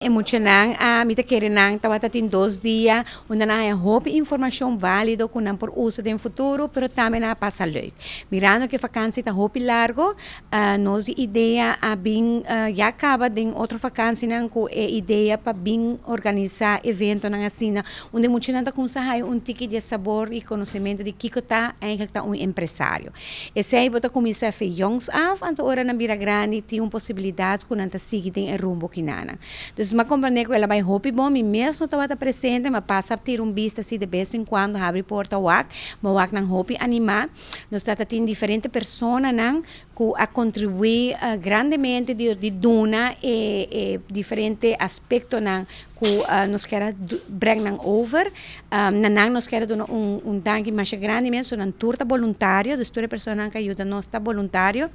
Emocionante, mita querendo tawata tem 2 dias, onde na é roupa informação válida que não por uso no futuro, pero também na passa leuk. Mirando que vacância tá roupa largo, nós ideia a bem já acaba de outra vacância não com ideia para bem organizar evento na assim, onde emocionante com sahai ticket de sabor e conhecimento de que tá eigenlijk tá empresário. Esse aí bota começar a fazer jongs af, anto ora na bira grande tem possibilidades que não tá seguindo em rumbo que nana. Mas compreender que ela vai roupa bom, e mesmo estava presente, mas passa a ter vista assim de vez em quando, abre porta mas não roupa anima, nós estamos tendo diferentes pessoas que a contribuir grandemente de dona e diferentes aspectos que nós queremos brincar over, nós queremos dar danke mais grande mesmo, uma turta voluntária, das todas as pessoas que ajudam nós está voluntário,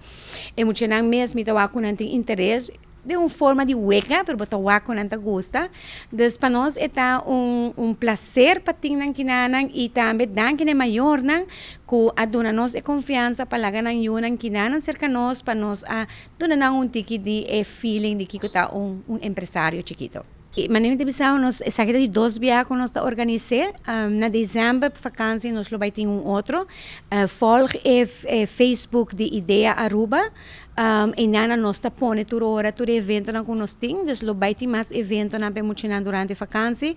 e muitos mesmo estão com interesse de uma forma de hueca, pero botar hueco não te gosta. Então, para nós é prazer para ter naquinanan e também danke de mayornan que a dona nós é confiança para lagar naquinanan kinanan cerca nós para nós a dona tiki de feeling de que está empresário chiquito. Maneira de pensar, nós saímos de 2 viagens que nós organizamos. Na dezembro, vacância, nós vamos ter outro. Folge Facebook de Ideia Aruba. E nós nós põe toda hora, todo evento que nós temos. Nós vamos ter mais eventos durante a vacância.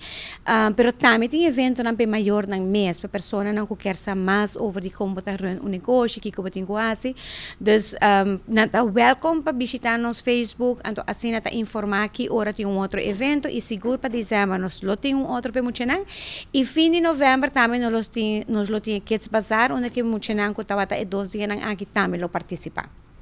Pero também tem evento maior no mês, para pessoas que querem saber mais sobre como botar um negócio, que como tem quase. Então, welcome para visitar nosso Facebook. Então, assim, para informar que hora tem outro evento. E seguro para dezembro, nós temos outro para Muchenang. E fim de novembro também nós temos Kids Bazaar, onde que Muchenang que estava 2 dias aqui também participar.